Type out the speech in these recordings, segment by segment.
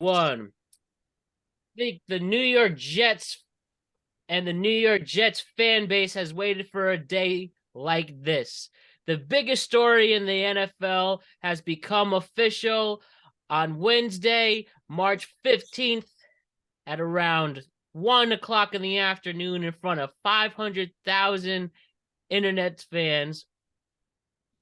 one. I think the New York Jets and the New York Jets fan base has waited for a day like this. The biggest story in the NFL has become official on Wednesday, March 15th at around 1 o'clock in the afternoon in front of 500,000 internet fans.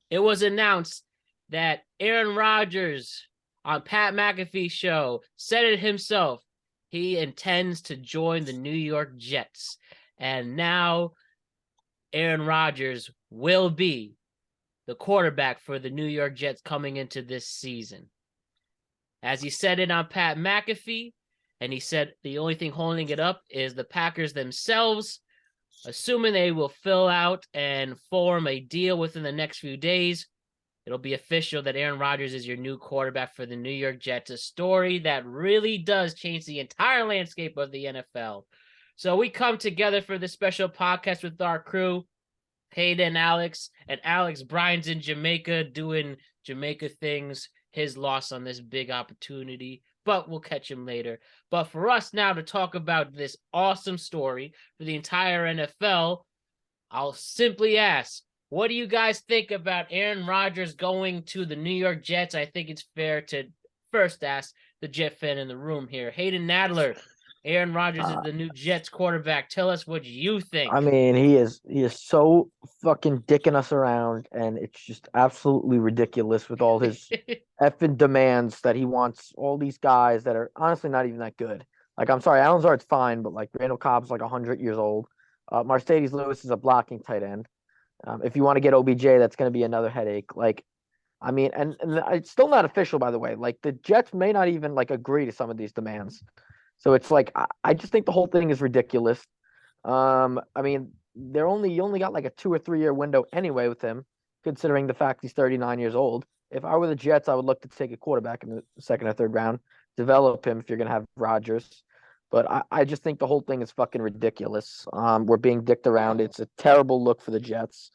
It was announced that Aaron Rodgers on Pat McAfee Show said it himself. He intends to join the New York Jets. And now Aaron Rodgers will be the quarterback for the New York Jets coming into this season. As he said it on Pat McAfee, and he said the only thing holding it up is the Packers themselves, assuming they will fill out and form a deal within the next few days. It'll be official that Aaron Rodgers is your new quarterback for the New York Jets, a story that really does change the entire landscape of the NFL. So we come together for this special podcast with our crew, Hayden and Alex. Brian's in Jamaica doing Jamaica things, his loss on this big opportunity, but we'll catch him later. But for us now to talk about this awesome story for the entire NFL, I'll simply ask, what do you guys think about Aaron Rodgers going to the New York Jets? I think it's fair to first ask the Jet fan in the room here. Hayden Nadler, Aaron Rodgers is the new Jets quarterback. Tell us what you think. I mean, he is so fucking dicking us around, and it's just absolutely ridiculous with all his effing demands that he wants all these guys that are honestly not even that good. Like, I'm sorry, Allen Lazard's fine, but like Randall Cobb's like 100 years old. Mercedes Lewis is a blocking tight end. If you want to get OBJ, that's going to be another headache. Like, I mean, and it's still not official, by the way. Like, the Jets may not even like agree to some of these demands. So it's like I just think the whole thing is ridiculous. I mean, you only got like a 2 or 3 year window anyway with him, considering the fact he's 39 years old. If I were the Jets, I would look to take a quarterback in the second or third round, develop him if you're gonna have Rodgers. But I just think the whole thing is fucking ridiculous. We're being dicked around. It's a terrible look for the Jets.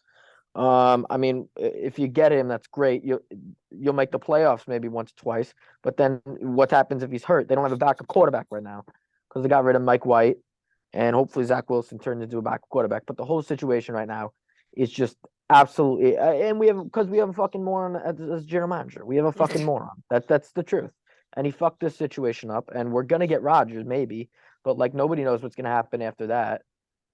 I mean, if you get him, that's great. You'll make the playoffs maybe once or twice. But then what happens if he's hurt? They don't have a backup quarterback right now because they got rid of Mike White, and hopefully Zach Wilson turns into a backup quarterback. But the whole situation right now is just absolutely. And we have a fucking moron as general manager. We have a fucking moron. That's the truth. And he fucked this situation up. And we're gonna get Rodgers maybe, but like nobody knows what's gonna happen after that,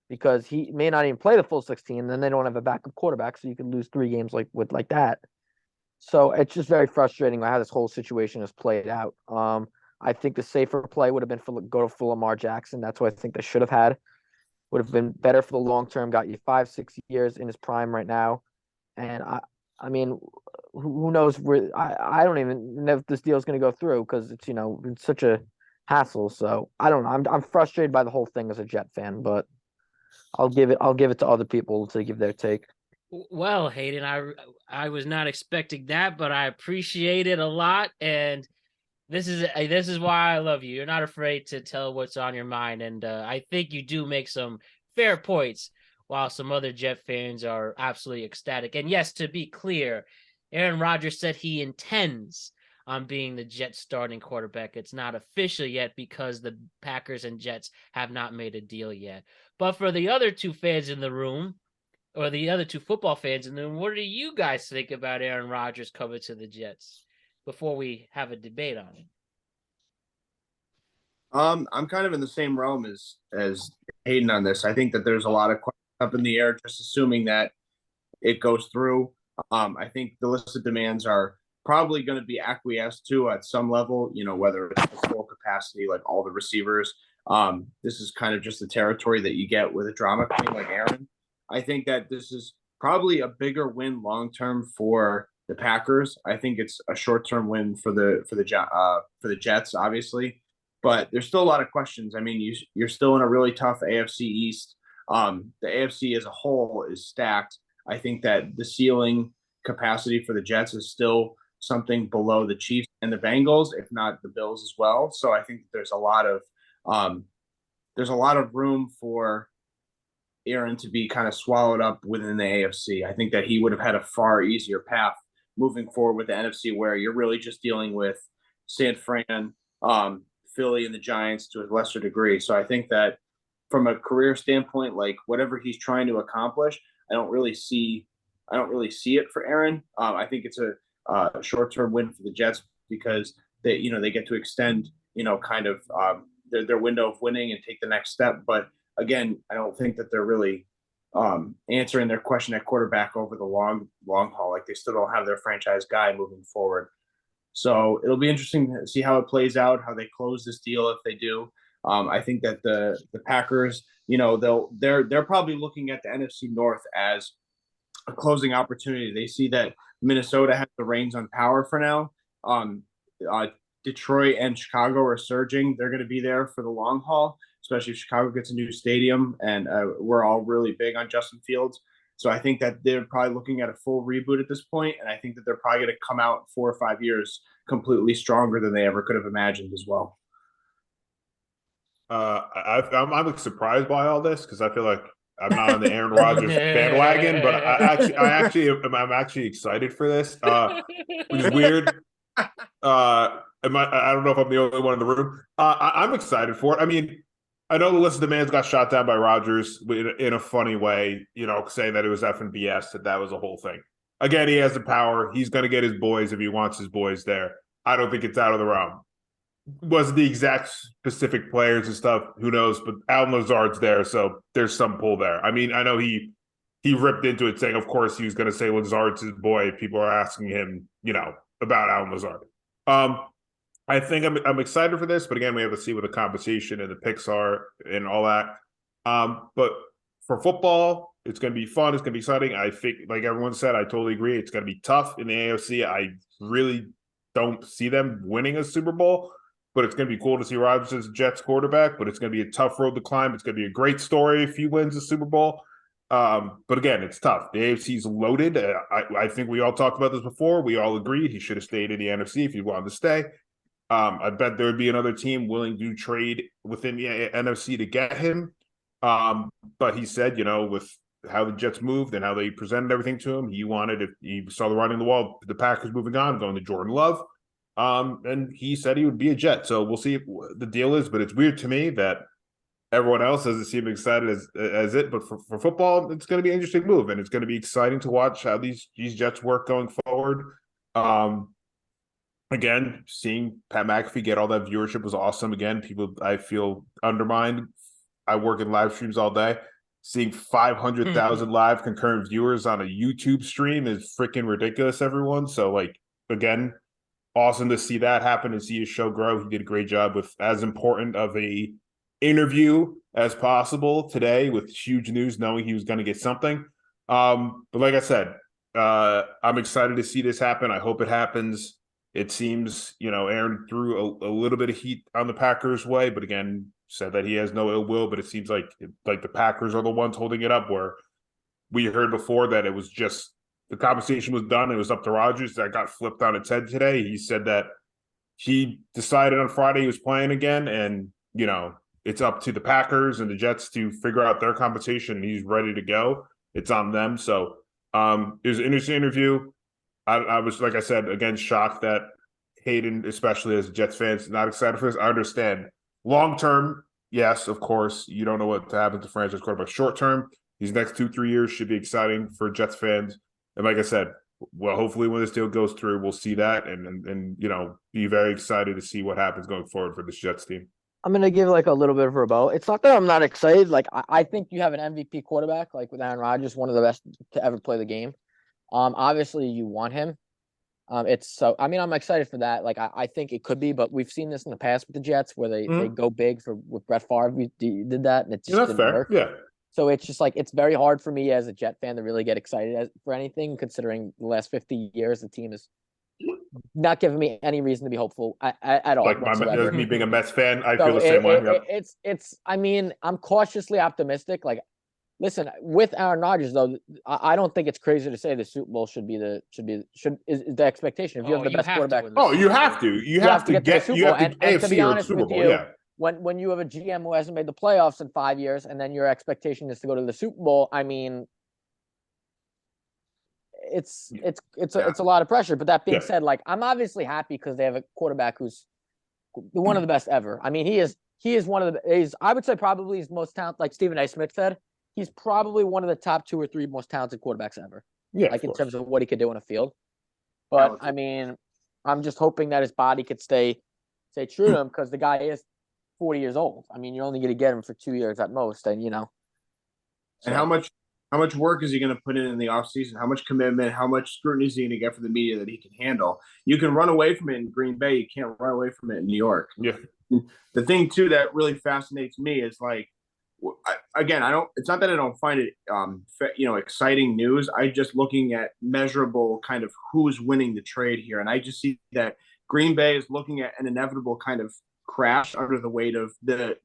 because he may not even play the full 16, and then they don't have a backup quarterback, so you could lose 3 games like that. So it's just very frustrating how this whole situation has played out. I think the safer play would have been go to full Lamar Jackson. That's what I think they should have had. Would have been better for the long term. Got you 5-6 years in his prime right now, and I mean, who knows where? I don't even know if this deal is going to go through because it's such a hassle. So I don't know. I'm frustrated by the whole thing as a Jet fan, but I'll give it to other people to give their take. Well, Hayden, I was not expecting that, but I appreciate it a lot, and this is why I love you. You're not afraid to tell what's on your mind, and I think you do make some fair points, while some other Jet fans are absolutely ecstatic. And yes, to be clear, Aaron Rodgers said he intends on being the Jets starting quarterback. It's not official yet because the Packers and Jets have not made a deal yet. But for the other two fans in the room, or the other two football fans in the room, what do you guys think about Aaron Rodgers coming to the Jets before we have a debate on it? I'm kind of in the same realm as Hayden on this. I think that there's a lot of questions up in the air, just assuming that it goes through. I think the list of demands are probably going to be acquiesced to at some level, whether it's the full capacity, like all the receivers. This is kind of just the territory that you get with a drama queen like Aaron. I think that this is probably a bigger win long term for the Packers. I think it's a short term win for the Jets, obviously. But there's still a lot of questions. I mean, you're still in a really tough AFC East. The AFC as a whole is stacked. I think that the ceiling capacity for the Jets is still something below the Chiefs and the Bengals, if not the Bills as well. So I think there's a lot of room for Aaron to be kind of swallowed up within the AFC. I think that he would have had a far easier path moving forward with the NFC, where you're really just dealing with San Fran, Philly and the Giants to a lesser degree. So I think that from a career standpoint, like whatever he's trying to accomplish, I don't really see it for Aaron. I think it's a short-term win for the Jets because they get to extend kind of their window of winning and take the next step. But again, I don't think that they're really answering their question at quarterback over the long haul. Like they still don't have their franchise guy moving forward. So it'll be interesting to see how it plays out, how they close this deal if they do. I think that the Packers, they're probably looking at the NFC North as a closing opportunity. They see that Minnesota has the reins on power for now. Uh, Detroit and Chicago are surging. They're going to be there for the long haul, especially if Chicago gets a new stadium. And we're all really big on Justin Fields. So I think that they're probably looking at a full reboot at this point, and I think that they're probably going to come out 4 or 5 years completely stronger than they ever could have imagined as well. I'm surprised by all this because I feel like I'm not on the Aaron Rodgers bandwagon, but I'm actually excited for this, which is weird. I don't know if I'm the only one in the room. I'm excited for it. I mean, I know the list of demands got shot down by Rodgers in a funny way, saying that it was effing BS, that was a whole thing. Again, he has the power. He's going to get his boys if he wants his boys there. I don't think it's out of the realm. Wasn't the exact specific players and stuff, who knows, but Allen Lazard's there, so there's some pull there. I mean, I know he ripped into it saying, of course, he was going to say Lazard's his boy. People are asking him, about Allen Lazard. I think I'm excited for this, but again, we have to see what the compensation and the picks are and all that. But for football, it's going to be fun. It's going to be exciting. I think, like everyone said, I totally agree. It's going to be tough in the AFC. I really don't see them winning a Super Bowl, but it's going to be cool to see Rodgers as Jets quarterback. But it's going to be a tough road to climb. It's going to be a great story if he wins the Super Bowl. But again, it's tough. The AFC is loaded. I think we all talked about this before. We all agreed he should have stayed in the NFC if he wanted to stay. I bet there would be another team willing to trade within the NFC to get him. But he said, with how the Jets moved and how they presented everything to him, he saw the writing on the wall, the Packers moving on, going to Jordan Love. And he said he would be a Jet. So we'll see what the deal is. But it's weird to me that everyone else doesn't seem excited as it. But for football, it's going to be an interesting move. And it's going to be exciting to watch how these Jets work going forward. Again, seeing Pat McAfee get all that viewership was awesome. Again, people, I feel, undermined. I work in live streams all day. Seeing 500,000 live concurrent viewers on a YouTube stream is freaking ridiculous, everyone. So, again, awesome to see that happen and see his show grow. He did a great job with as important of a interview as possible today with huge news, knowing he was going to get something. But like I said, I'm excited to see this happen. I hope it happens. It seems, Aaron threw a little bit of heat on the Packers' way, but again, said that he has no ill will, but it seems like the Packers are the ones holding it up, where we heard before that it was just the conversation was done. It was up to Rodgers. That got flipped on its head today. He said that he decided on Friday he was playing again, and, it's up to the Packers and the Jets to figure out their compensation, and he's ready to go. It's on them. So it was an interesting interview. I was, like I said, again, shocked that Hayden, especially as a Jets fan, is not excited for this. I understand. Long term, yes, of course, you don't know what happens to franchise quarterback. Short term, these next 2-3 years should be exciting for Jets fans. And like I said, well, hopefully when this deal goes through, we'll see that and be very excited to see what happens going forward for this Jets team. I'm gonna give a little bit of a rebuttal. It's not that I'm not excited. I think you have an MVP quarterback, with Aaron Rodgers, one of the best to ever play the game. Obviously you want him. I'm excited for that. I think it could be, but we've seen this in the past with the Jets where they go big with Brett Favre. We did that, and it just didn't work. Yeah. So it's just it's very hard for me as a Jet fan to really get excited for anything, considering the last 50 years the team is not giving me any reason to be hopeful at all. Me being a Mets fan, I feel the same way. I'm cautiously optimistic. Listen, with Aaron Rodgers though, I don't think it's crazy to say the Super Bowl is the expectation. If you have the best quarterback, you have to. You have to get the Super Bowl. And to be honest with you, when you have a GM who hasn't made the playoffs in 5 years, and then your expectation is to go to the Super Bowl, it's a lot of pressure. But that being said, I'm obviously happy because they have a quarterback who's one of the best ever. I mean, he is one of the. I would say probably his most talented. Like Stephen A. Smith said, he's probably one of the top 2 or 3 most talented quarterbacks ever. Yeah, like of in course. terms of what he could do on a field. But I mean, I'm just hoping that his body could stay true to him because the guy is 40 years old. I mean, you're only going to get him for 2 years at most, and And how much work is he going to put in the offseason? How much commitment? How much scrutiny is he going to get from the media that he can handle? You can run away from it in Green Bay. You can't run away from it in New York. Yeah. The thing too that really fascinates me is like, again, it's not that I don't find it, exciting news. I just looking at measurable kind of who's winning the trade here. And I just see that Green Bay is looking at an inevitable kind of crash under the weight of the,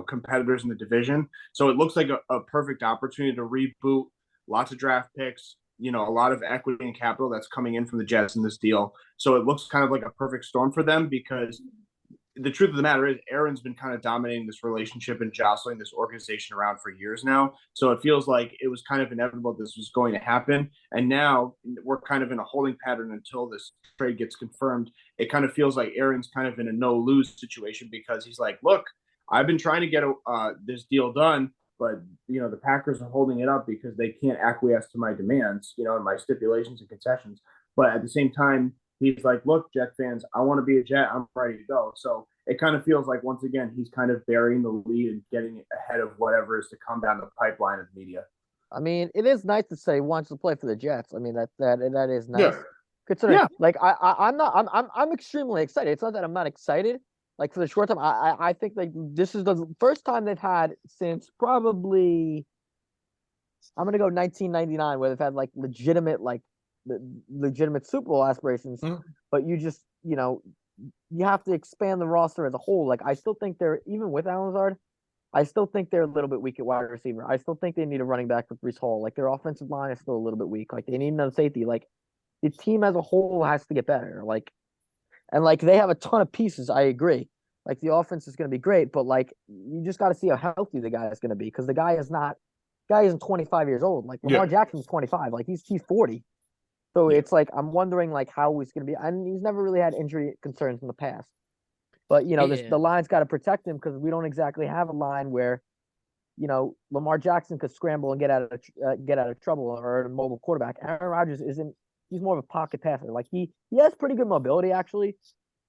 competitors in the division. So it looks like a perfect opportunity to reboot, lots of draft picks, a lot of equity and capital that's coming in from the Jets in this deal. So it looks kind of like a perfect storm for them because the truth of the matter is Aaron's been kind of dominating this relationship and jostling this organization around for years now. So it feels like it was kind of inevitable this was going to happen. And now we're kind of in a holding pattern until this trade gets confirmed. It kind of feels like Aaron's kind of in a no-lose situation because he's like, look, I've been trying to get this deal done, but, the Packers are holding it up because they can't acquiesce to my demands, and my stipulations and concessions. But at the same time, he's like, look, Jet fans, I want to be a Jet. I'm ready to go. So it kind of feels like, once again, he's kind of burying the lead and getting ahead of whatever is to come down the pipeline of media. I mean, it is nice to say he wants to play for the Jets. I mean, that is nice. Yeah. Considering, like, I'm extremely excited. It's not that I'm not excited. Like, for the short term, I think like this is the first time they've had since probably I'm gonna go 1999 where they've had like legitimate Super Bowl aspirations. But you just you have to expand the roster as a whole. Like, I still think they're, even with Alan Lazard, I still think they're a little bit weak at wide receiver. I still think they need a running back with Breece Hall. Like, their offensive line is still a little bit weak. Like, they need another safety. Like, the team as a whole has to get better. Like, and like they have a ton of pieces. I agree. Like, the offense is going to be great, but like you just got to see how healthy the guy is going to be because the guy isn't 25 years old. Like, Lamar Jackson's 25. Like, he's 40. So it's like I'm wondering like how he's going to be. And he's never really had injury concerns in the past. But the line's got to protect him because we don't exactly have a line where Lamar Jackson could scramble and get out of trouble, or a mobile quarterback. Aaron Rodgers isn't. He's more of a pocket passer. Like he has pretty good mobility actually.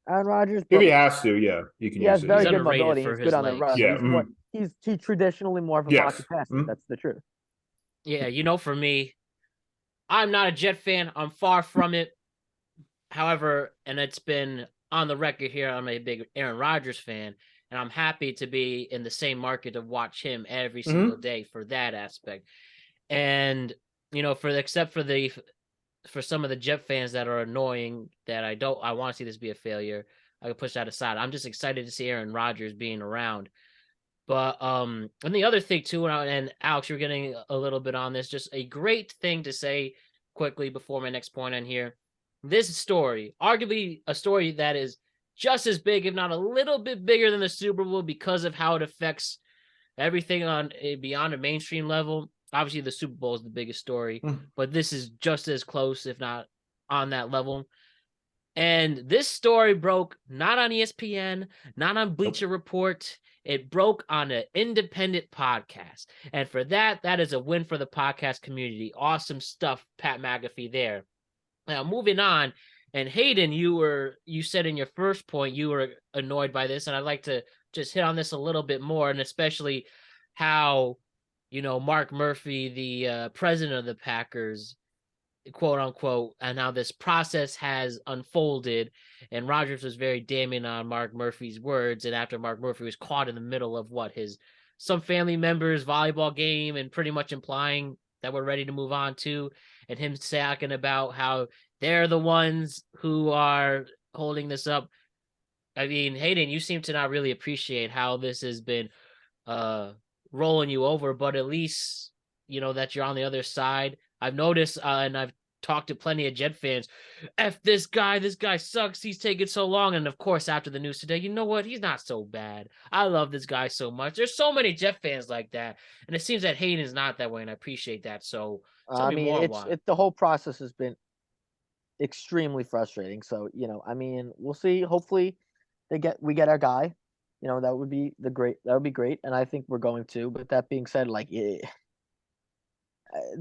Aaron Rodgers. If he has to, he can. He has very good underrated mobility. for He's his good on the legs. run. He's traditionally more of a pocket passer. That's the truth. Yeah, for me, I'm not a Jet fan. I'm far from it. However, and it's been on the record here, I'm a big Aaron Rodgers fan, and I'm happy to be in the same market to watch him every single day for that aspect. And for some of the Jet fans that are annoying that I want to see this be a failure, I can push that aside. I'm just excited to see Aaron Rodgers being around. But and the other thing too, and Alex, you're getting a little bit on this, just a great thing to say quickly before my next point on here. This story, arguably a story that is just as big, if not a little bit bigger than the Super Bowl because of how it affects everything on beyond a mainstream level. Obviously, the Super Bowl is the biggest story, but this is just as close, if not on that level. And this story broke not on ESPN, not on Bleacher Report. It broke on an independent podcast. And for that is a win for the podcast community. Awesome stuff, Pat McAfee there. Now, moving on, and Hayden, you said in your first point you were annoyed by this, and I'd like to just hit on this a little bit more, and especially how, Mark Murphy, the president of the Packers, quote unquote, and how this process has unfolded. And Rodgers was very damning on Mark Murphy's words. And after Mark Murphy was caught in the middle of some family members' volleyball game, and pretty much implying that we're ready to move on to, and him talking about how they're the ones who are holding this up. I mean, Hayden, you seem to not really appreciate how this has been rolling you over, but at least that you're on the other side. I've noticed, and I've talked to plenty of Jet fans, F this guy sucks, he's taking so long. And of course, after the news today, you know what? He's not so bad. I love this guy so much. There's so many Jet fans like that. And it seems that Hayden is not that way, and I appreciate that. So tell me more why. The whole process has been extremely frustrating. So, we'll see. Hopefully we get our guy, that would be great, and I think we're going to. But that being said, like,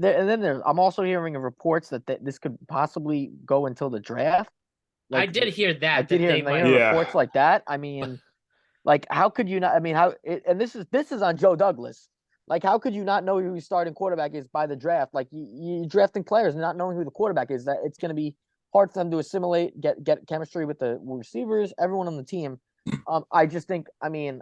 I'm also hearing of reports that this could possibly go until the draft. I Like, did hear that. I did hear reports like that. I mean, like, how could you not? I mean, and this is on Joe Douglas. Like, how could you not know who your starting quarterback is by the draft? Like, you drafting players and not knowing who the quarterback is, that it's going to be hard for them to assimilate, get chemistry with the receivers, everyone on the team. I just think, I mean,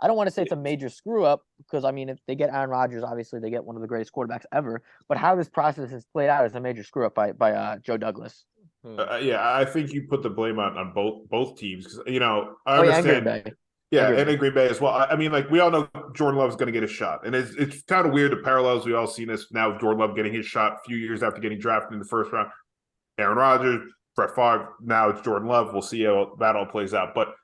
I don't want to say it's a major screw up because, I mean, if they get Aaron Rodgers, obviously they get one of the greatest quarterbacks ever. But how this process has played out is a major screw up by Joe Douglas. I think you put the blame on both teams because I understand. And in Green Bay as well. I mean, like, we all know Jordan Love's going to get a shot, and it's kind of weird the parallels we all seen this now with Jordan Love getting his shot a few years after getting drafted in the first round. Aaron Rodgers, Brett Favre, now it's Jordan Love. We'll see how that all plays out, but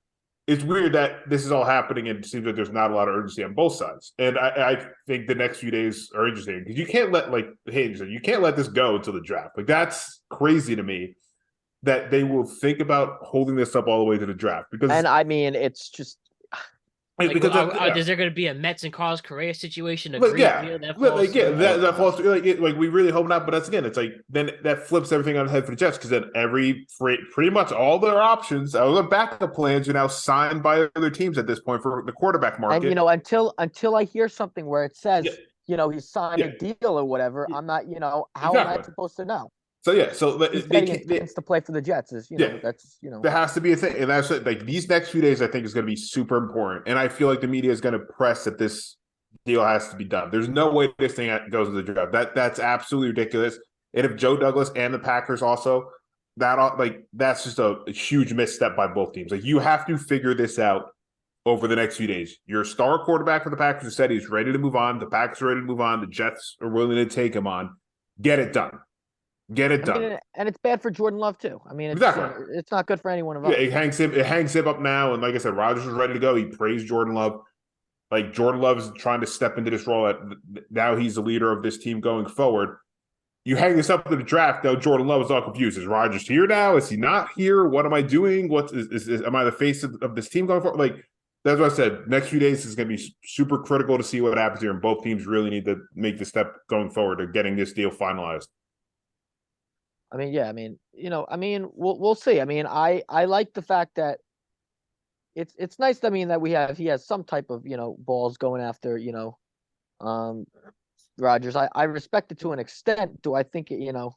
it's weird that this is all happening and it seems like there's not a lot of urgency on both sides. And I think the next few days are interesting because you can't let, like Hayden said, you can't let this go until the draft. Like, that's crazy to me that they will think about holding this up all the way to the draft. And I mean, it's just like, because is there going to be a Mets and Carlos Correa situation? That falls through. Like, we really hope not. But that's, again, it's like then that flips everything on the head for the Jets because then pretty much all their options, all their backup plans are now signed by other teams at this point for the quarterback market. And until I hear something where it says he's signed a deal or whatever, I'm not. How am I supposed to know? So they to play for the Jets is that's there has to be a thing, and that's like these next few days I think is going to be super important, and I feel like the media is going to press that this deal has to be done. There's no way this thing goes to the draft. That's absolutely ridiculous. And if Joe Douglas and the Packers also, that's just a huge misstep by both teams. Like, you have to figure this out over the next few days. Your star quarterback for the Packers said he's ready to move on. The Packers are ready to move on. The Jets are willing to take him on. Get it done. Get it done. And it's bad for Jordan Love too. I mean, it's not good for anyone of us. It hangs him up now. And like I said, Rodgers is ready to go. He praised Jordan Love. Like, Jordan Love is trying to step into this role. Now he's the leader of this team going forward. You hang this up to the draft, though. Jordan Love is all confused. Is Rodgers here now? Is he not here? What am I doing? Am I the face of this team going forward? Like, that's what I said. Next few days is going to be super critical to see what happens here. And both teams really need to make the step going forward to getting this deal finalized. I mean, we'll see. I mean, I like the fact that it's nice. I mean, that he has some type of, balls going after, Rodgers. I respect it to an extent. Do I think it, I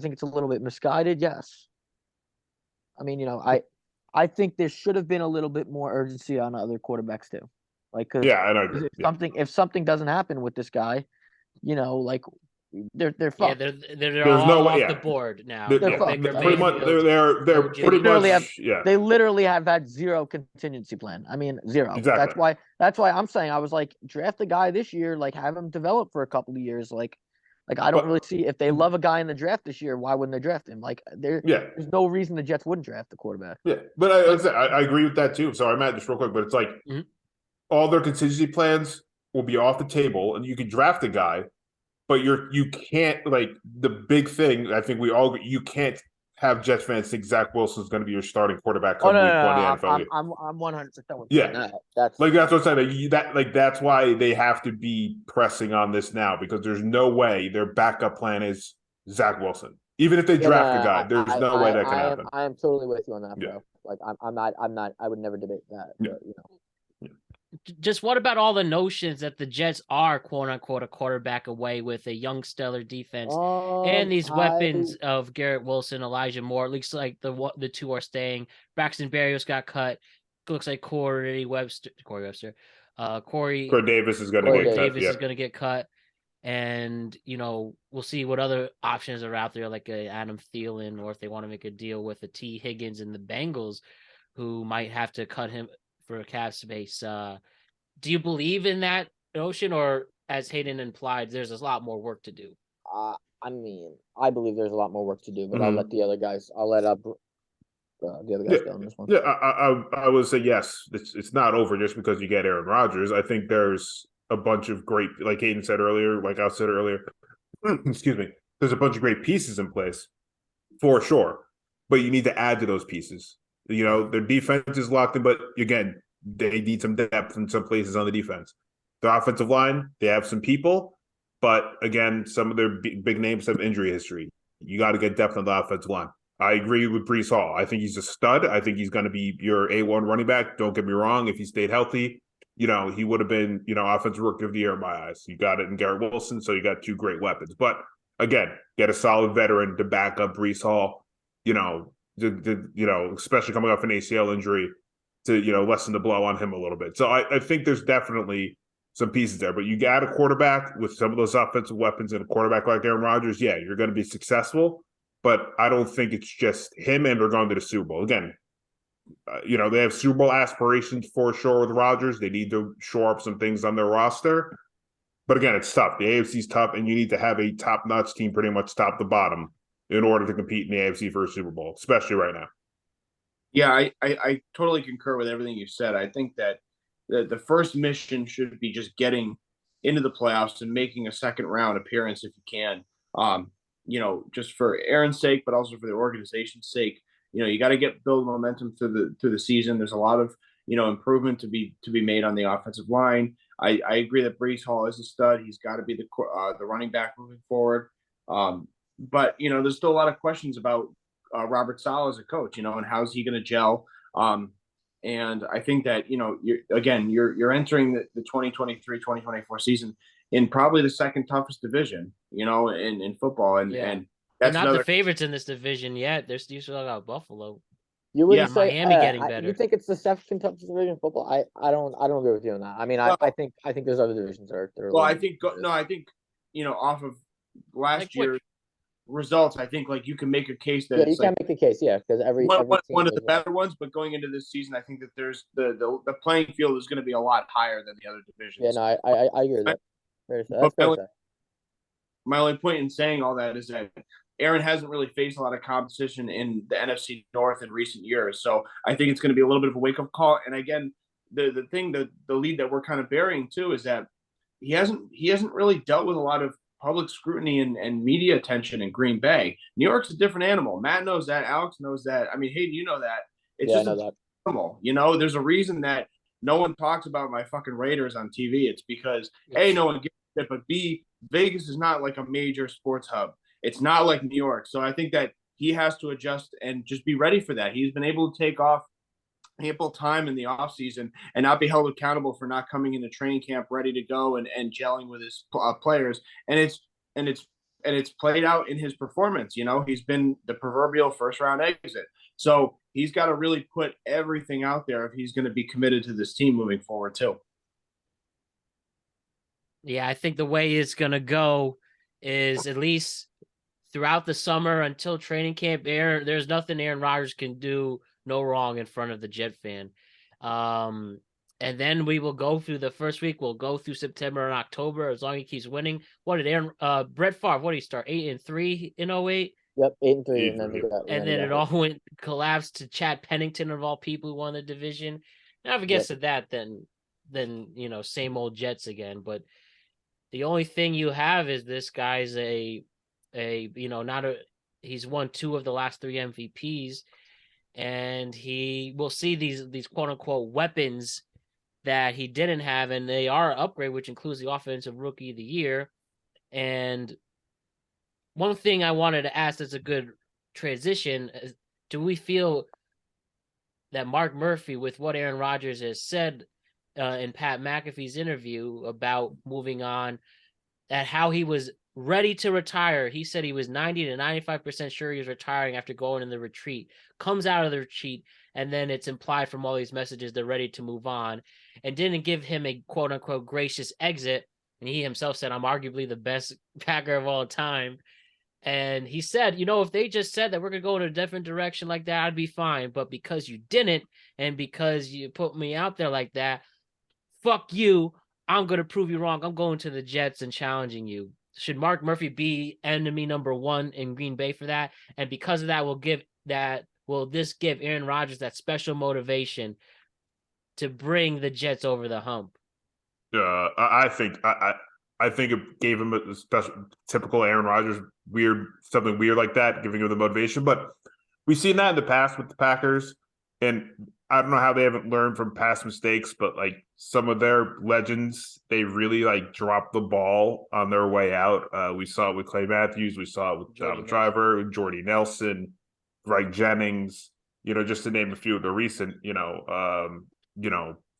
think it's a little bit misguided? Yes. I mean, I think there should have been a little bit more urgency on other quarterbacks too. Like, I agree. If something doesn't happen with this guy, like, they're fucked. Yeah, they're all off the board now. They're pretty much. They literally have had zero contingency plan. I mean, zero. Exactly. That's why I'm saying I was like, draft a guy this year, like, have him develop for a couple of years. Like I don't really see, if they love a guy in the draft this year, why wouldn't they draft him? Like, there's no reason the Jets wouldn't draft the quarterback. Yeah, but I agree with that too. Sorry, Matt, just real quick, but it's like all their contingency plans will be off the table, and you can draft a guy. But you can't, like, the big thing, I think we all agree, you can't have Jets fans think Zach Wilson is going to be your starting quarterback come week 1 of the NFL. I'm 100% with that. That's what I'm saying. That's why they have to be pressing on this now, because there's no way their backup plan is Zach Wilson. Even if they draft a guy, there's no way that can happen. I am totally with you on that, bro. Like, I'm not. I would never debate that. Yeah. But, Just what about all the notions that the Jets are, quote unquote, a quarterback away with a young stellar defense and these weapons of Garrett Wilson, Elijah Moore? At least like the two are staying. Braxton Berrios got cut. Looks like Corey Davis is going to get cut. And, we'll see what other options are out there, like Adam Thielen, or if they want to make a deal with a T. Higgins and the Bengals, who might have to cut him for a cap space. Do you believe in that notion, or as Hayden implied, there's a lot more work to do? I mean, I believe there's a lot more work to do, but I'll let the other guys. I'll let the other guys go on this one. Yeah, I would say yes. It's not over just because you get Aaron Rodgers. I think there's a bunch of great, like Hayden said earlier, like I said earlier. Excuse me. There's a bunch of great pieces in place, for sure, but you need to add to those pieces. Their defense is locked in, but again, they need some depth in some places on the defense. The offensive line, they have some people, but again, some of their big names have injury history. You got to get depth on the offensive line. I agree with Breece Hall. I think he's a stud. I think he's going to be your A1 running back. Don't get me wrong. If he stayed healthy, he would have been, offensive rookie of the year in my eyes. You got it in Garrett Wilson, so you got two great weapons. But again, get a solid veteran to back up Breece Hall, especially coming off an ACL injury to, lessen the blow on him a little bit. So I think there's definitely some pieces there. But you got a quarterback with some of those offensive weapons and a quarterback like Aaron Rodgers, yeah, you're going to be successful. But I don't think it's just him and they're going to the Super Bowl. Again, they have Super Bowl aspirations for sure with Rodgers. They need to shore up some things on their roster. But again, it's tough. The AFC's tough, and you need to have a top-notch team pretty much top to bottom in order to compete in the AFC for a Super Bowl, especially right now. Yeah, I totally concur with everything you said. I think that the first mission should be just getting into the playoffs and making a second-round appearance if you can. Just for Aaron's sake, but also for the organization's sake. You got to build momentum through the season. There's a lot of improvement to be made on the offensive line. I agree that Breece Hall is a stud. He's got to be the running back moving forward. But there's still a lot of questions about Robert Saleh as a coach. And how's he going to gel? And I think that you're entering the 2023-2024 season in probably the second toughest division, in football, and that's not the favorites in this division yet. There's still got Buffalo. You wouldn't say Miami getting better. You think it's the second toughest division in football? I don't agree with you on that. I mean, I think there's other divisions that are. I think off of last year's results, I think you can make a case that you can make a case, because every one of the better ones. But going into this season, I think that there's the playing field is going to be a lot higher than the other divisions. Yeah, no, I agree with that. That's fair. My only point in saying all that is that Aaron hasn't really faced a lot of competition in the NFC North in recent years. So I think it's going to be a little bit of a wake-up call. And again, the lead that we're kind of burying too is that he hasn't really dealt with a lot of public scrutiny and media attention in Green Bay. New York's a different animal. Matt knows that. Alex knows that. I mean, Hayden, you know that. It's just a animal. There's a reason that no one talks about my fucking Raiders on TV. It's because A, no one gives a shit, but B, Vegas is not like a major sports hub. It's not like New York. So I think that he has to adjust and just be ready for that. He's been able to take off ample time in the offseason and not be held accountable for not coming into training camp ready to go and gelling with his players. And it's played out in his performance. He's been the proverbial first round exit. So he's got to really put everything out there if he's going to be committed to this team moving forward too. Yeah, I think the way it's going to go is at least throughout the summer until training camp, there's nothing Aaron Rodgers can do no wrong in front of the Jet fan. And then we will go through the first week. We'll go through September and October as long as he keeps winning. What did Brett Favre, what did he start? 8-3 in 08? Yep, 8-3. And then it all collapsed to Chad Pennington of all people who won the division. Now if it gets to that, then same old Jets again. But the only thing you have is this guy's he's won 2 of the last 3 MVPs, and he will see these quote unquote weapons that he didn't have, and they are an upgrade, which includes the offensive rookie of the year. And one thing I wanted to ask that's a good transition is, do we feel that Mark Murphy, with what Aaron Rodgers has said in Pat McAfee's interview about moving on, that how he was ready to retire, he said he was 90 to 95% sure he was retiring after going in the retreat, comes out of the retreat, and then it's implied from all these messages they're ready to move on, and didn't give him a quote-unquote gracious exit. And he himself said, I'm arguably the best Packer of all time. And he said, if they just said that we're going to go in a different direction like that, I'd be fine. But because you didn't, and because you put me out there like that, fuck you. I'm going to prove you wrong. I'm going to the Jets and challenging you. Should Mark Murphy be enemy number 1 in Green Bay for that? And because of that, will this give Aaron Rodgers that special motivation to bring the Jets over the hump? I think it gave him a special, typical Aaron Rodgers, something weird like that, giving him the motivation. But we've seen that in the past with the Packers. and I don't know how they haven't learned from past mistakes, but like some of their legends, they really like dropped the ball on their way out. We saw it with Clay Matthews, we saw it with John Driver, Jordy Nelson, Greg Jennings, just to name a few of the recent,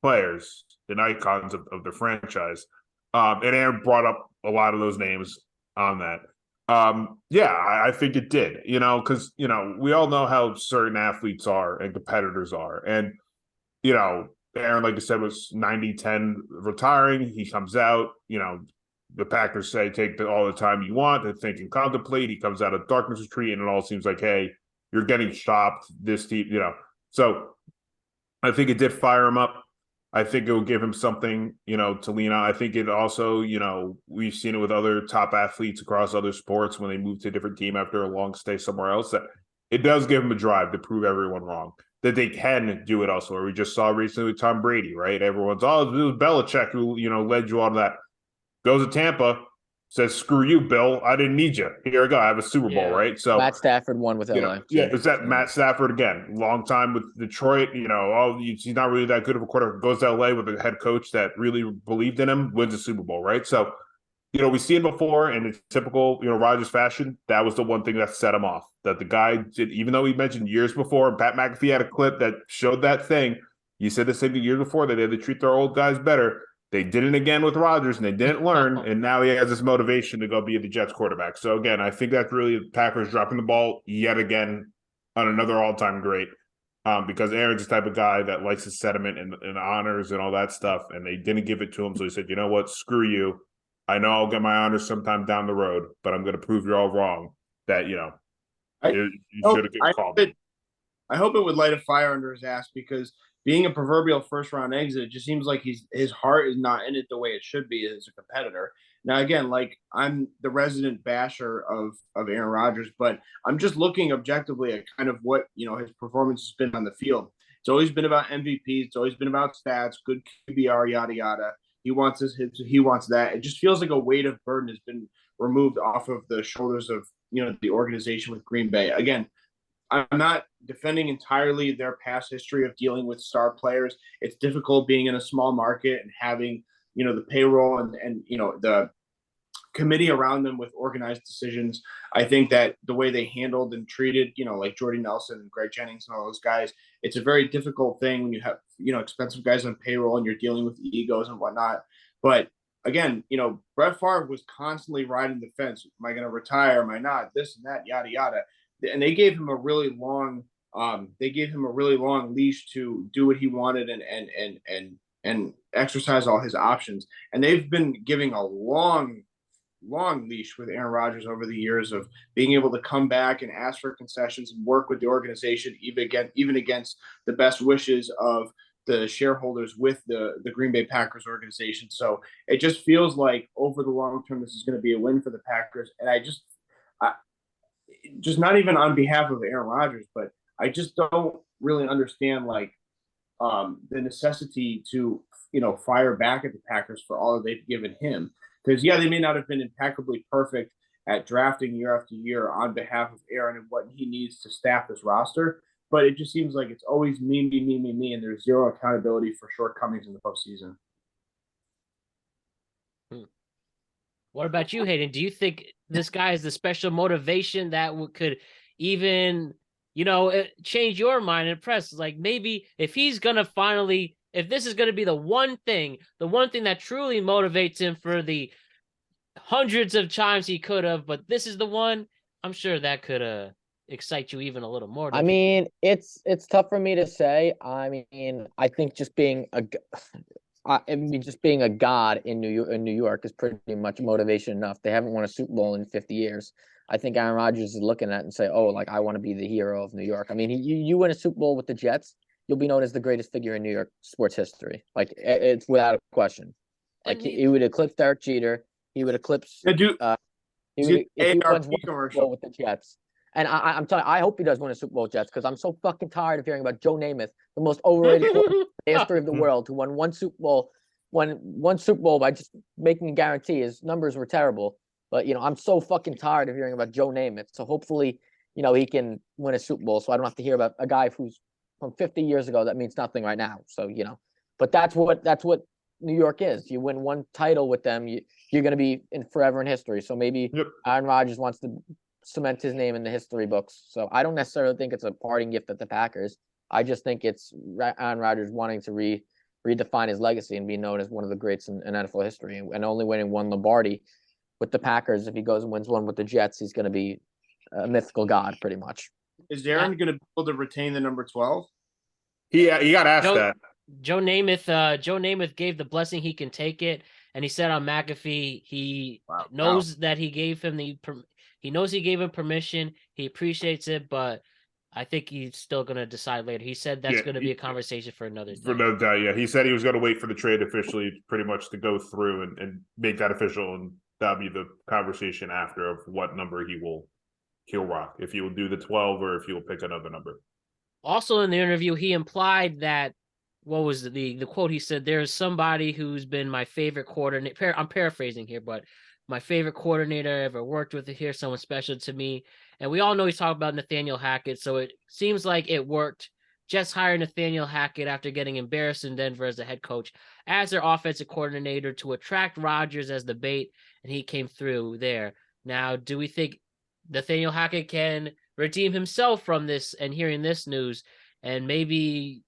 players and icons of the franchise. And Aaron brought up a lot of those names on that. I think it did, because, we all know how certain athletes are and competitors are. And, Aaron, like I said, was 90-10 retiring. He comes out, the Packers say, take all the time you want to think and contemplate. He comes out of darkness retreat, and it all seems like, hey, you're getting shopped this team, So I think it did fire him up. I think it will give him something, to lean on. I think it also, we've seen it with other top athletes across other sports when they move to a different team after a long stay somewhere else, that it does give him a drive to prove everyone wrong, that they can do it also. Or we just saw recently with Tom Brady, right? Everyone's, it was Belichick who, led you on that. Goes to Tampa, says, screw you, Bill. I didn't need you. Here I go. I have a Super Bowl, right? So Matt Stafford won with LA. Is that Matt Stafford again? Long time with Detroit. He's not really that good of a quarterback. Goes to LA with a head coach that really believed in him, wins a Super Bowl, right? So, we've seen before in the typical, Rodgers fashion. That was the one thing that set him off. That the guy did, even though he mentioned years before, and Pat McAfee had a clip that showed that thing. He said the same thing years before, that they had to treat their old guys better. They did it again with Rodgers, and they didn't learn, and now he has this motivation to go be the Jets quarterback. So, again, I think that's really the Packers dropping the ball yet again on another all-time great, because Aaron's the type of guy that likes his sentiment and honors and all that stuff, and they didn't give it to him, so he said, you know what, screw you. I know I'll get my honors sometime down the road, but I'm going to prove you're all wrong, that, you should have called me. I hope it would light a fire under his ass, because being a proverbial first-round exit, it just seems like his heart is not in it the way it should be as a competitor. Now, again, like, I'm the resident basher of Aaron Rodgers, but I'm just looking objectively at kind of what, his performance has been on the field. It's always been about MVP. It's always been about stats, good QBR, yada, yada. He wants his hits. He wants that. It just feels like a weight of burden has been removed off of the shoulders of, the organization with Green Bay. Again, I'm not defending entirely their past history of dealing with star players. It's difficult being in a small market and having, the payroll and the committee around them with organized decisions. I think that the way they handled and treated, like Jordy Nelson and Greg Jennings and all those guys, it's a very difficult thing when you have, expensive guys on payroll and you're dealing with egos and whatnot. But again, Brett Favre was constantly riding the fence. Am I going to retire? Am I not? This and that, yada, yada. And they gave him a really long leash to do what he wanted and exercise all his options. And they've been giving a long leash with Aaron Rodgers over the years of being able to come back and ask for concessions and work with the organization, even against the best wishes of the shareholders with the Green Bay Packers organization. So it just feels like over the long term, this is going to be a win for the Packers. And I just not even on behalf of Aaron Rodgers, but I just don't really understand the necessity to, fire back at the Packers for all that they've given him. Because, they may not have been impeccably perfect at drafting year after year on behalf of Aaron and what he needs to staff this roster, but it just seems like it's always me, and there's zero accountability for shortcomings in the postseason. What about you, Hayden? Do you think this guy is the special motivation that could even, change your mind and press? Like, maybe if he's going to finally, if this is going to be the one thing that truly motivates him for the hundreds of times he could have, but this is the one, I'm sure that could excite you even a little more. I mean, it's tough for me to say. I mean, I think just being a god in New York is pretty much motivation enough. They haven't won a Super Bowl in 50 years. I think Aaron Rodgers is looking at it and say, oh, like, I want to be the hero of New York. I mean, you win a Super Bowl with the Jets, you'll be known as the greatest figure in New York sports history. Like, it's without a question. Like, he would eclipse Derek Jeter. He would eclipse. If he wins one Super Bowl with the Jets. And I'm telling you, I hope he does win a Super Bowl with Jets, because I'm so fucking tired of hearing about Joe Namath, the most overrated quarterback in the history of the world, who won one Super Bowl by just making a guarantee. His numbers were terrible. But, I'm so fucking tired of hearing about Joe Namath. So hopefully, he can win a Super Bowl, so I don't have to hear about a guy who's from 50 years ago that means nothing right now. So, but that's what New York is. You win one title with them, you're going to be forever in history. So maybe Aaron Rodgers wants to cement his name in the history books. So I don't necessarily think it's a parting gift at the Packers. I just think it's Aaron Rodgers wanting to redefine his legacy and be known as one of the greats in NFL history, and only winning one Lombardi with the Packers. If he goes and wins one with the Jets, he's going to be a mythical god, pretty much. Is Aaron going to be able to retain the number 12? He got asked that. Joe Namath gave the blessing he can take it, and he said on McAfee he knows that he gave him he knows he gave him permission. He appreciates it, but I think he's still going to decide later. He said that's going to be a conversation for another day. For another day, yeah. He said he was going to wait for the trade officially, pretty much to go through and make that official, and that'll be the conversation after of what number he'll rock. If he will do the 12 or if he will pick another number. Also in the interview, he implied that, what was the quote? He said, "There's somebody who's been my favorite coordinator." I'm paraphrasing here, but my favorite coordinator I ever worked with here, someone special to me. And we all know he's talking about Nathaniel Hackett, so it seems like it worked. Jets hired Nathaniel Hackett after getting embarrassed in Denver as the head coach, as their offensive coordinator, to attract Rodgers as the bait, and he came through there. Now, do we think Nathaniel Hackett can redeem himself from this and hearing this news, and maybe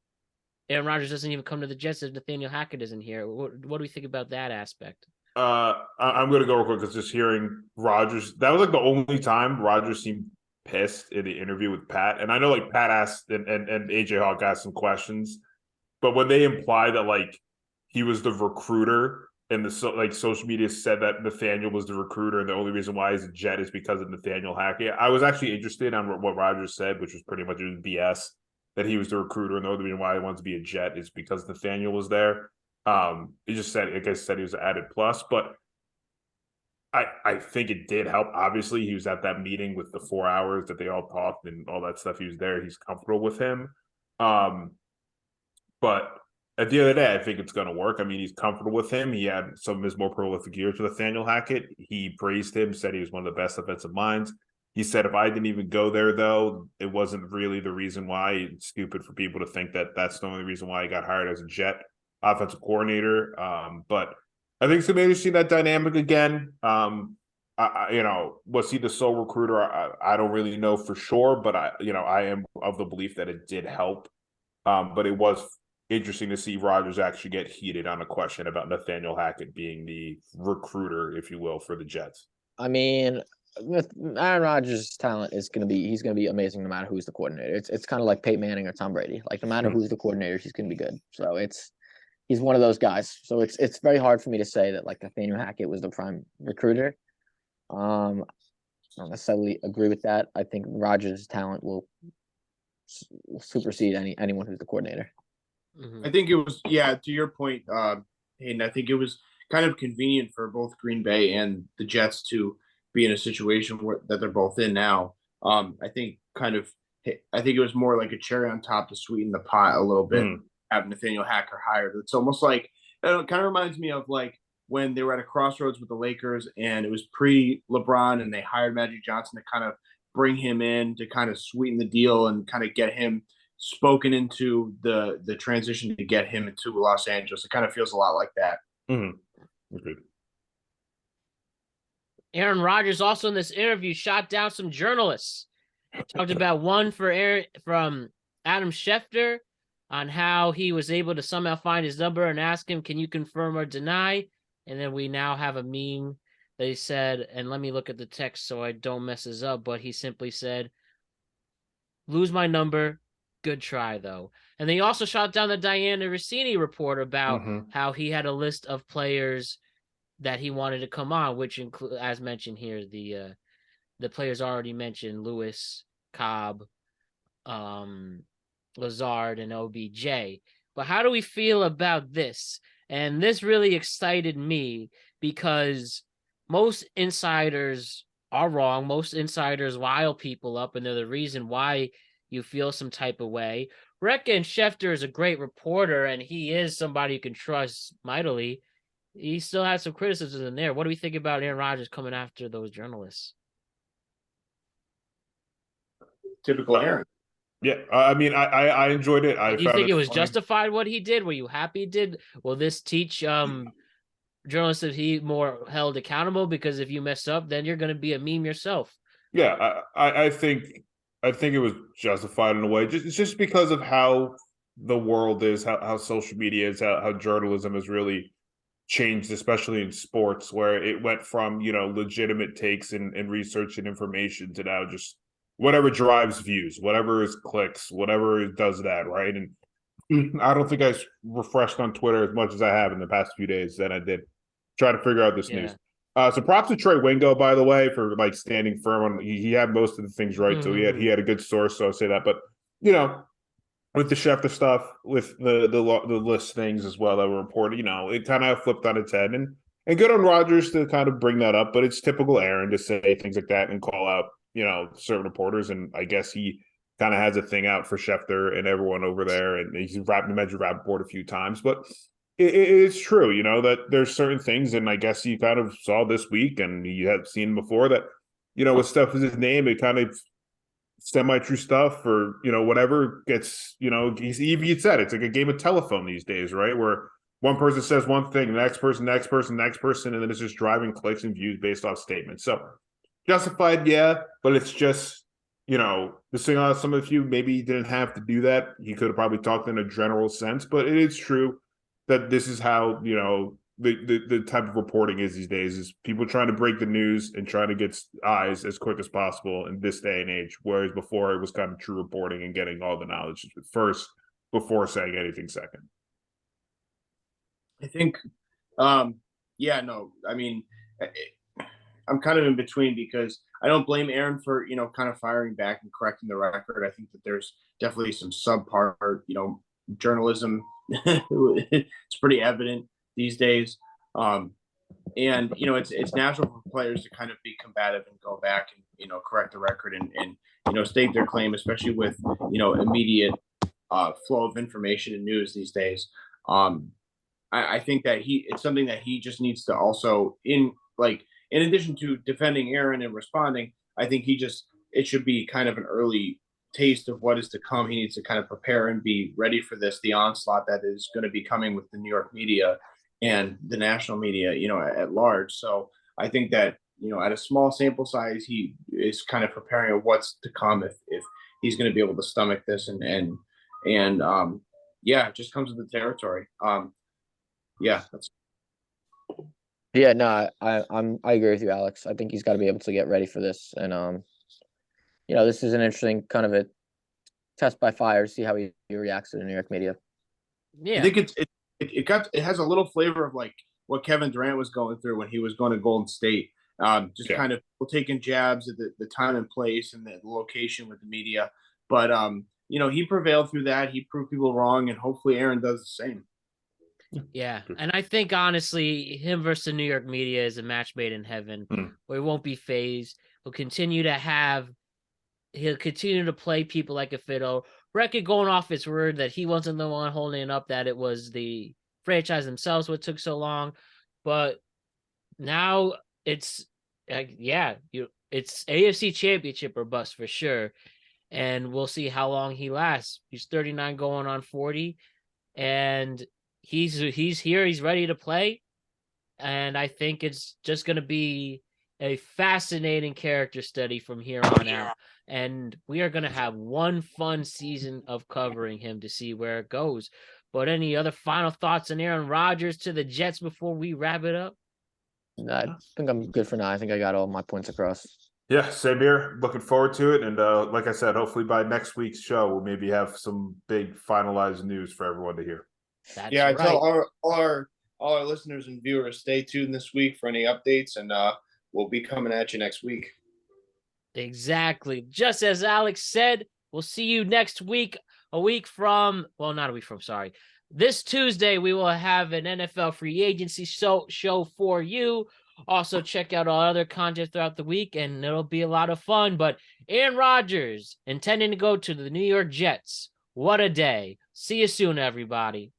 Aaron Rodgers doesn't even come to the Jets if Nathaniel Hackett isn't here? What do we think about that aspect? I'm going to go real quick because just hearing Rodgers, that was like the only time Rodgers seemed pissed in the interview with Pat. And I know like Pat asked and AJ Hawk asked some questions, but when they implied that like he was the recruiter and the social media said that Nathaniel was the recruiter and the only reason why he's a Jet is because of Nathaniel Hackett, I was actually interested on what Rodgers said, which was pretty much BS, that he was the recruiter and the only reason why he wanted to be a Jet is because Nathaniel was there. He just said, like I said, he was an added plus, but I think it did help. Obviously, he was at that meeting with the 4 hours that they all talked and all that stuff. He was there. He's comfortable with him. But at the end of the day, I think it's going to work. I mean, he's comfortable with him. He had some of his more prolific years with Nathaniel Hackett. He praised him, said he was one of the best offensive minds. He said, if I didn't even go there, though, it wasn't really the reason why. It's stupid for people to think that that's the only reason why he got hired as a Jet offensive coordinator. But I think it's going to be interesting, that dynamic again. Was he the sole recruiter? I don't really know for sure, but I am of the belief that it did help. But it was interesting to see Rodgers actually get heated on a question about Nathaniel Hackett being the recruiter, if you will, for the Jets. I mean, with Aaron Rodgers' talent he's going to be amazing no matter who's the coordinator. It's kind of like Peyton Manning or Tom Brady. Like no matter who's the coordinator, he's going to be good. So he's one of those guys. So it's very hard for me to say that like Nathaniel Hackett was the prime recruiter. I don't necessarily agree with that. I think Rodgers' talent will supersede anyone who's the coordinator. I think it was, to your point, Hayden, I think it was kind of convenient for both Green Bay and the Jets to be in a situation that they're both in now. I think it was more like a cherry on top to sweeten the pot a little bit. Have Nathaniel Hackett hired. It's almost like, it kind of reminds me of like when they were at a crossroads with the Lakers and it was pre-LeBron and they hired Magic Johnson to kind of bring him in to kind of sweeten the deal and kind of get him spoken into the transition to get him into Los Angeles. It kind of feels a lot like that. Agreed. Aaron Rodgers also in this interview shot down some journalists. Talked about one from Adam Schefter on how he was able to somehow find his number and ask him, can you confirm or deny? And then we now have a meme that he said, and let me look at the text so I don't mess this up, but he simply said, lose my number, good try though. And then he also shot down the Diana Rossini report about how he had a list of players that he wanted to come on, which include, as mentioned here, the players already mentioned, Lewis, Cobb, Lazard, and OBJ. But how do we feel about this? And this really excited me because most insiders are wrong. Most insiders rile people up, and they're the reason why you feel some type of way. Reckon Schefter is a great reporter, and he is somebody you can trust mightily. He still has some criticism in there. What do we think about Aaron Rodgers coming after those journalists? Typical Aaron. Yeah, I mean, I enjoyed it. I Do you found think it it was funny. justified what he did? Were you happy he did? Will this teach journalists that he more held accountable? Because if you mess up, then you're going to be a meme yourself. Yeah, I think it was justified in a way, just because of how the world is, how social media is, how journalism has really changed, especially in sports, where it went from, legitimate takes and research and information to now just whatever drives views, whatever is clicks, whatever does that, right? And I don't think I refreshed on Twitter as much as I have in the past few days than I did trying to figure out this Yeah. news. So props to Trey Wingo, by the way, for like standing firm on. He had most of the things right, so he had a good source. So I'll say that. But with the Schefter stuff, with the list things as well that were reported, it kind of flipped on its head, and good on Rodgers to kind of bring that up. But it's typical Aaron to say things like that and call out certain reporters, and I guess he kind of has a thing out for Schefter and everyone over there, and he's mentioned Rappaport a few times, but it's true, that there's certain things, and I guess you kind of saw this week, and you had seen before that, with stuff is his name, it kind of semi-true stuff or whatever gets he said it's like a game of telephone these days, right? Where one person says one thing, the next person, and then it's just driving clicks and views based off statements. So justified, yeah, but it's just the thing on some of you maybe he didn't have to do that. He could have probably talked in a general sense, but it is true that this is how the type of reporting is these days, is people trying to break the news and trying to get eyes as quick as possible in this day and age, whereas before it was kind of true reporting and getting all the knowledge first before saying anything second. I think, yeah, no, I mean, I'm kind of in between because I don't blame Aaron for, kind of firing back and correcting the record. I think that there's definitely some subpar, journalism. It's pretty evident these days. And, it's natural for players to kind of be combative and go back and, correct the record and state their claim, especially with, immediate flow of information and news these days. I think that it's something that he just needs to also in addition to defending Aaron and responding, I think it should be kind of an early taste of what is to come. He needs to kind of prepare and be ready for the onslaught that is going to be coming with the New York media and the national media, at large. So I think that, at a small sample size, he is kind of preparing what's to come if he's going to be able to stomach this and yeah, it just comes with the territory. Yeah, that's. Yeah, no, I agree with you, Alex. I think he's got to be able to get ready for this, and this is an interesting kind of a test by fire to see how he reacts to the New York media. Yeah, I think it has a little flavor of like what Kevin Durant was going through when he was going to Golden State. Kind of taking jabs at the time and place and the location with the media, but he prevailed through that. He proved people wrong, and hopefully Aaron does the same. Yeah, and I think honestly, him versus the New York media is a match made in heaven. Where he won't be phased. He'll continue to play people like a fiddle. Record going off its word that he wasn't the one holding it up, that it was the franchise themselves what took so long. But now it's it's AFC Championship or bust for sure, and we'll see how long he lasts. He's 39 going on 40, and he's here. He's ready to play, and I think it's just going to be a fascinating character study from here on out. And we are going to have one fun season of covering him to see where it goes. But any other final thoughts on Aaron Rodgers to the Jets before we wrap it up? I think I'm good for now. I think I got all my points across. Yeah, same here. Looking forward to it. And like I said, hopefully by next week's show, we'll maybe have some big finalized news for everyone to hear. That's I right. tell all our listeners and viewers, stay tuned this week for any updates, and we'll be coming at you next week. Exactly. Just as Alex said, we'll see you next week. Not a week from, sorry. This Tuesday, we will have an NFL free agency show for you. Also, check out all other content throughout the week, and it'll be a lot of fun. But Aaron Rodgers intending to go to the New York Jets. What a day. See you soon, everybody.